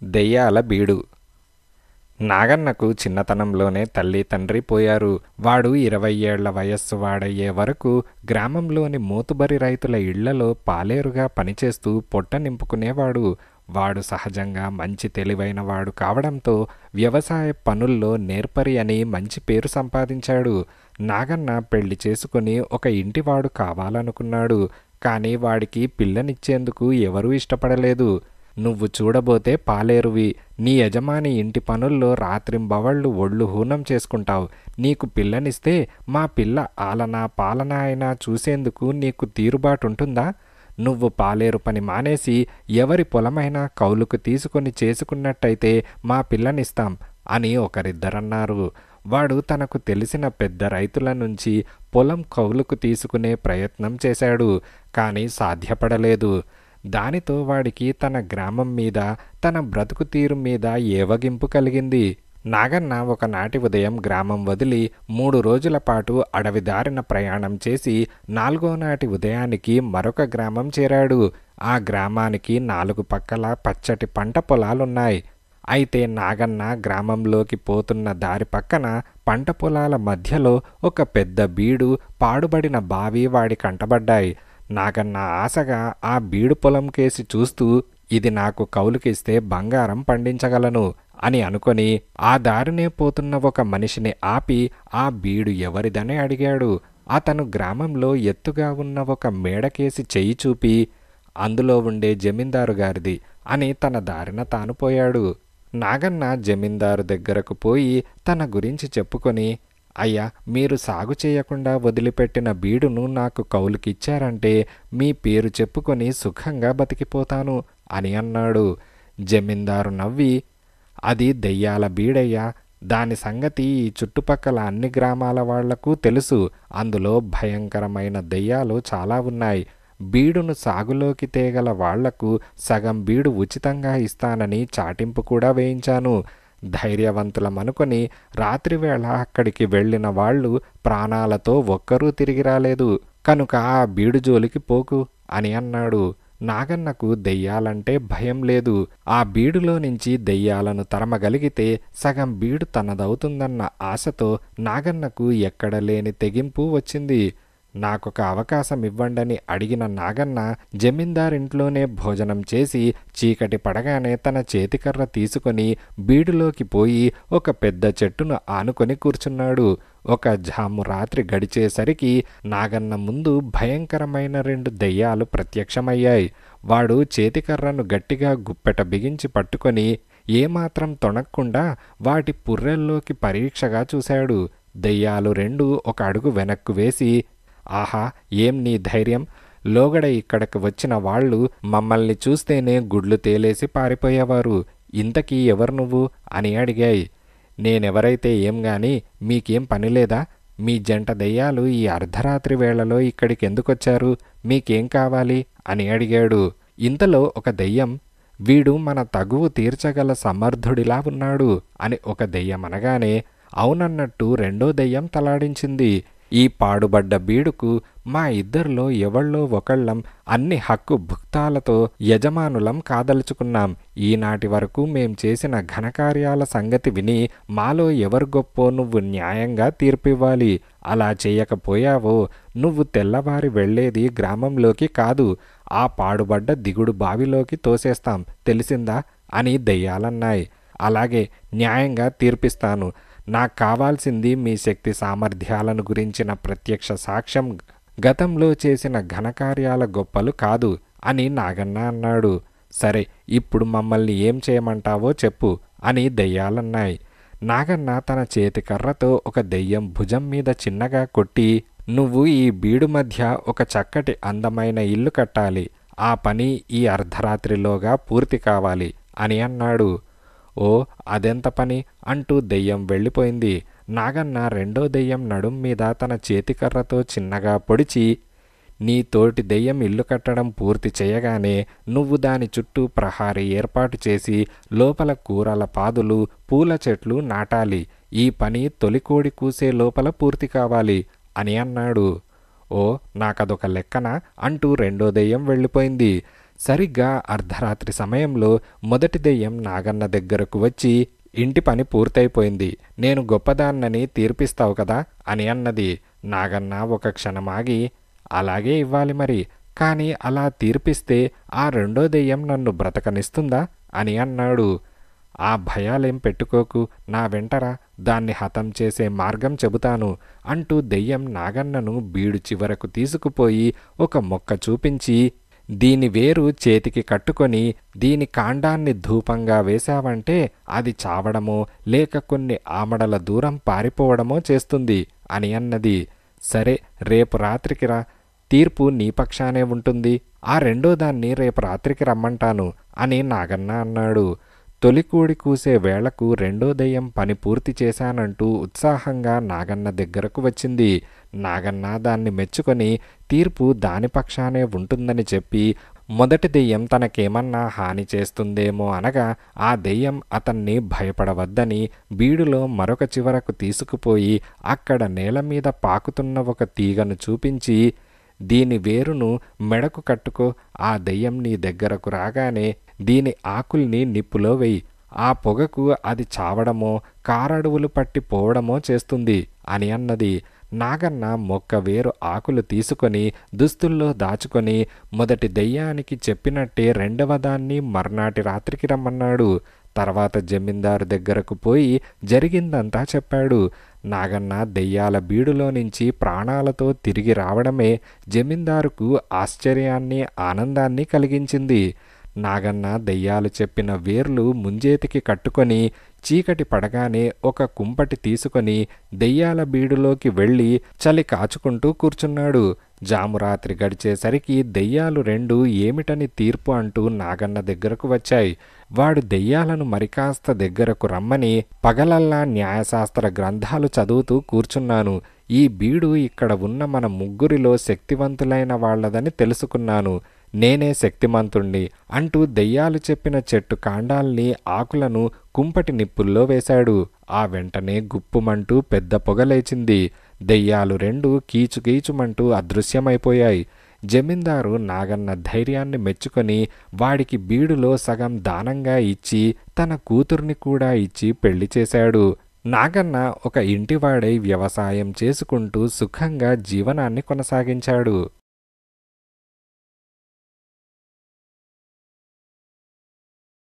దెయ్యాల బీడు. నాగన్నకు చిన్నతనంలోనే తల్లి తండ్రి పోయారు. వాడు 20 ఏళ్ల వయస్సు వాడయ్యే వరకు గ్రామంలోని మోతుబరి రైతుల ఇళ్లలో పాలేరుగా పనిచేస్తూ పొట్ట నింపుకునేవాడు. వాడు సహజంగా మంచి తెలివైన వాడు కావడంతో వ్యవసాయ పనుల్లో నేర్పరి అని మంచి పేరు సంపాదించాడు. నాగన్న పెళ్లి చేసుకుని ఒక ఇంటివాడు కావాలనుకున్నాడు. కానీ వాడికి పిల్లనిచ్చేందుకు ఎవరూ ఇష్టపడలేదు. నువ్వు చూడబోతే పాలేరువి, నీ యజమాని ఇంటి పనుల్లో రాత్రింబవళ్ళు ఒళ్ళు హూనం చేసుకుంటావు. నీకు పిల్లనిస్తే మా పిల్ల ఆలనా పాలనా అయినా చూసేందుకు నీకు తీరుబాటుంటుందా? నువ్వు పాలేరు పని మానేసి ఎవరి పొలమైనా కౌలుకు తీసుకొని చేసుకున్నట్టయితే మా పిల్లనిస్తాం అని ఒకరిద్దరన్నారు. వాడు తనకు తెలిసిన పెద్ద రైతుల నుంచి పొలం కౌలుకు తీసుకునే ప్రయత్నం చేశాడు. కానీ సాధ్యపడలేదు. దానితో వాడికి తన గ్రామం మీద, తన బ్రతుకు తీరు మీద ఏవగింపు కలిగింది. నాగన్న ఒకనాటి ఉదయం గ్రామం వదిలి 3 రోజుల పాటు అడవి దారిన ప్రయాణం చేసి 4వ నాటి ఉదయానికి మరొక గ్రామం చేరాడు. ఆ గ్రామానికి 4 పక్కల పచ్చటి పంట పొలాలున్నాయి. అయితే నాగన్న గ్రామంలోకి పోతున్న దారి పక్కన పంట పొలాల మధ్యలో ఒక పెద్ద బీడు, పాడుబడిన బావి వాడి కంటబడ్డాయి. నాగన్న ఆశగా ఆ బీడు పొలం కేసి చూస్తూ, ఇది నాకు కౌలుకిస్తే బంగారం పండించగలను అని అనుకొని ఆ దారినే పోతున్న ఒక మనిషిని ఆపి ఆ బీడు ఎవరిదని అడిగాడు. అతను గ్రామంలో ఎత్తుగా ఉన్న ఒక మేడకేసి చెయ్యి చూపి, అందులో ఉండే జమీందారు గారిది అని తన దారిన తాను పోయాడు. నాగన్న జమీందారు దగ్గరకు పోయి తన గురించి చెప్పుకొని, అయ్యా, మీరు సాగు చేయకుండా వదిలిపెట్టిన బీడును నాకు కౌలుకిచ్చారంటే మీ పేరు చెప్పుకొని సుఖంగా బతికిపోతాను అని అన్నాడు. జమీందారు నవ్వి, అది దెయ్యాల బీడయ్యా, దాని సంగతి ఈ చుట్టుపక్కల అన్ని గ్రామాల వాళ్లకు తెలుసు. అందులో భయంకరమైన దెయ్యాలు చాలా ఉన్నాయి. బీడును సాగులోకి తేగల వాళ్లకు సగం బీడు ఉచితంగా ఇస్తానని చాటింపు కూడా వేయించాను. ధైర్యవంతులమనుకొని రాత్రివేళ అక్కడికి వెళ్ళిన వాళ్ళు ప్రాణాలతో ఒక్కరూ తిరిగి రాలేదు. కనుక ఆ బీడు జోలికి పోకు అని అన్నాడు. నాగన్నకు దెయ్యాలంటే భయం లేదు. ఆ బీడులో నుంచి దెయ్యాలను తరమగలిగితే సగం బీడు తనదవుతుందన్న ఆశతో నాగన్నకు ఎక్కడలేని తెగింపు వచ్చింది. నాకొక అవకాశం ఇవ్వండని అడిగిన నాగన్న జమీందారింట్లోనే భోజనం చేసి చీకటి పడగానే తన చేతికర్ర తీసుకొని బీడులోకి పోయి ఒక పెద్ద చెట్టును ఆనుకొని కూర్చున్నాడు. ఒక జాము రాత్రి గడిచేసరికి నాగన్న ముందు భయంకరమైన 2 దెయ్యాలు ప్రత్యక్షమయ్యాయి. వాడు చేతికర్రను గట్టిగా గుప్పెట బిగించి పట్టుకొని ఏమాత్రం తొణక్కుండా వాటి పుర్రెల్లోకి పరీక్షగా చూశాడు. దెయ్యాలు 2 ఒక అడుగు వెనక్కు వేసి, ఆహా, ఏం నీ ధైర్యం! లోగడ ఇక్కడికి వచ్చిన వాళ్ళు మమ్మల్ని చూస్తేనే గుడ్లు తేలేసి పారిపోయేవారు. ఇంతకీ ఎవరు నువ్వు అని అడిగాయి. నేనెవరైతే ఏం గాని మీకేం పనిలేదా? మీ జంట దెయ్యాలు ఈ అర్ధరాత్రి వేళలో ఇక్కడికి ఎందుకొచ్చారు? మీకేం కావాలి అని అడిగాడు. ఇంతలో ఒక దెయ్యం, వీడు మన తగువు తీర్చగల సమర్థుడిలా ఉన్నాడు అని ఒక దెయ్యం అనగానే అవునన్నట్టు రెండో దెయ్యం తలాడించింది. ఈ పాడుబడ్డ బీడుకు మా ఇద్దరిలో ఎవళ్ళో ఒకళ్ళం అన్ని హక్కు భుక్తాలతో యజమానులం కాదలుచుకున్నాం. ఈనాటి వరకు మేం చేసిన ఘనకార్యాల సంగతి విని మాలో ఎవరు గొప్పో నువ్వు న్యాయంగా తీర్పివ్వాలి. అలా చేయకపోయావో నువ్వు తెల్లవారి వెళ్లేది గ్రామంలోకి కాదు, ఆ పాడుబడ్డ దిగుడు బావిలోకి తోసేస్తాం, తెలిసిందా అని దెయ్యాలన్నాయి. అలాగే, న్యాయంగా తీర్పిస్తాను. నాకు కావాల్సింది మీ శక్తి సామర్థ్యాలను గురించిన ప్రత్యక్ష సాక్ష్యం, గతంలో చేసిన ఘనకార్యాల గొప్పలు కాదు అని నాగన్న అన్నాడు. సరే, ఇప్పుడు మమ్మల్ని ఏం చేయమంటావో చెప్పు అని దెయ్యాలన్నాయి. నాగన్న తన చేతికర్రతో ఒక దెయ్యం భుజం మీద చిన్నగా కొట్టి, నువ్వు ఈ బీడు మధ్య ఒక చక్కటి అందమైన ఇల్లు కట్టాలి. ఆ పని ఈ అర్ధరాత్రిలోగా పూర్తి కావాలి అని అన్నాడు. ఓ, అదెంత పని అంటూ దెయ్యం వెళ్ళిపోయింది. నాగన్న రెండో దెయ్యం నడుం మీద తన చేతికర్రతో చిన్నగా పొడిచి, నీ తోటి దెయ్యం ఇల్లు కట్టడం పూర్తి చేయగానే నువ్వు దాని చుట్టూ ప్రహారీ ఏర్పాటు చేసి లోపల కూరల పాదులు, పూల చెట్లు నాటాలి. ఈ పని తొలికోడి కూసే లోపల పూర్తి కావాలి అని అన్నాడు. ఓ, నాకదొక లెక్కన అంటూ రెండో దెయ్యం వెళ్ళిపోయింది. సరిగ్గా అర్ధరాత్రి సమయంలో మొదటి దెయ్యం నాగన్న దగ్గరకు వచ్చి, ఇంటి పని పూర్తయిపోయింది, నేను గొప్పదాన్నని తీర్పిస్తావు కదా అని అన్నది. నాగన్న ఒక క్షణమాగి, అలాగే ఇవ్వాలి మరి, కానీ అలా తీర్పిస్తే ఆ రెండో దెయ్యం నన్ను బ్రతకనిస్తుందా అని అన్నాడు. ఆ భయాలేం పెట్టుకోకు, నా వెంటరా, దాన్ని హతం చేసే మార్గం చెబుతాను అంటూ దెయ్యం నాగన్నను బీడు చివరకు తీసుకుపోయి ఒక మొక్క చూపించి, దీని వేరు చేతికి కట్టుకొని దీని కాండాన్ని ధూపంగా వేశావంటే అది చావడమో లేక కొన్ని ఆమడల దూరం పారిపోవడమో చేస్తుంది అని అన్నది. సరే, రేపు రాత్రికి రా, తీర్పు నీ పక్షానే ఉంటుంది, ఆ రెండో దాన్ని రేపు రాత్రికి రమ్మంటాను అని నాగన్న అన్నాడు. తొలికూడి కూసే వేళకు రెండో దెయ్యం పని పూర్తి చేశానంటూ ఉత్సాహంగా నాగన్న దగ్గరకు వచ్చింది. నాగన్న దాన్ని మెచ్చుకొని తీర్పు దాని పక్షానే ఉంటుందని చెప్పి, మొదటి దెయ్యం తనకేమన్నా హాని చేస్తుందేమో అనగా ఆ దెయ్యం అతన్ని భయపడవద్దని బీడులో మరొక చివరకు తీసుకుపోయి అక్కడ నేల మీద పాకుతున్న ఒక తీగను చూపించి, దీని వేరును మెడకు కట్టుకో, ఆ దెయ్యం నీ దగ్గరకు రాగానే దీని ఆకుల్ని నిప్పులో వెయ్యి, ఆ పొగకు అది చావడమో కారడువులు పట్టి పోవడమో చేస్తుంది అని అన్నది. నాగన్న మొక్క వేరు ఆకులు తీసుకొని దుస్తుల్లో దాచుకొని మొదటి దెయ్యానికి చెప్పినట్టే రెండవ దాన్ని మర్నాటి రాత్రికి రమ్మన్నాడు. తర్వాత జమీందారు దగ్గరకు పోయి జరిగిందంతా చెప్పాడు. నాగన్న దెయ్యాల బీడులో నుంచి ప్రాణాలతో తిరిగి రావడమే జమీందారుకు ఆశ్చర్యాన్ని ఆనందాన్ని కలిగించింది. నాగన్న దెయ్యాలు చెప్పిన వేర్లు ముంజేతికి కట్టుకొని చీకటి పడగానే ఒక కుంపటి తీసుకొని దెయ్యాల బీడులోకి వెళ్ళి చలి కాచుకుంటూ కూర్చున్నాడు. జామురాత్రి గడిచేసరికి దెయ్యాలు రెండు ఏమిటని తీర్పు అంటూ నాగన్న దగ్గరకు వచ్చాయి. వాడు దెయ్యాలను మరికాస్త దగ్గరకు రమ్మని, పగలల్లా న్యాయశాస్త్ర గ్రంథాలు చదువుతూ కూర్చున్నాను, ఈ బీడు ఇక్కడ ఉన్న మన ముగ్గురిలో శక్తివంతులైన వాళ్లదని తెలుసుకున్నాను, నేనే శక్తిమంతుణ్ణి అంటూ దెయ్యాలు చెప్పిన చెట్టు కాండాల్ని ఆకులను కుంపటి నిప్పుల్లో వేశాడు. ఆ వెంటనే గుప్పుమంటూ పెద్ద పొగలేచింది. దెయ్యాలు రెండు కీచుకీచుమంటూ అదృశ్యమైపోయాయి. జమీందారు నాగన్న ధైర్యాన్ని మెచ్చుకొని వాడికి బీడులో సగం దానంగా ఇచ్చి తన కూతుర్ని కూడా ఇచ్చి పెళ్లి చేశాడు. నాగన్న ఒక ఇంటివాడై వ్యవసాయం చేసుకుంటూ సుఖంగా జీవనాన్ని కొనసాగించాడు.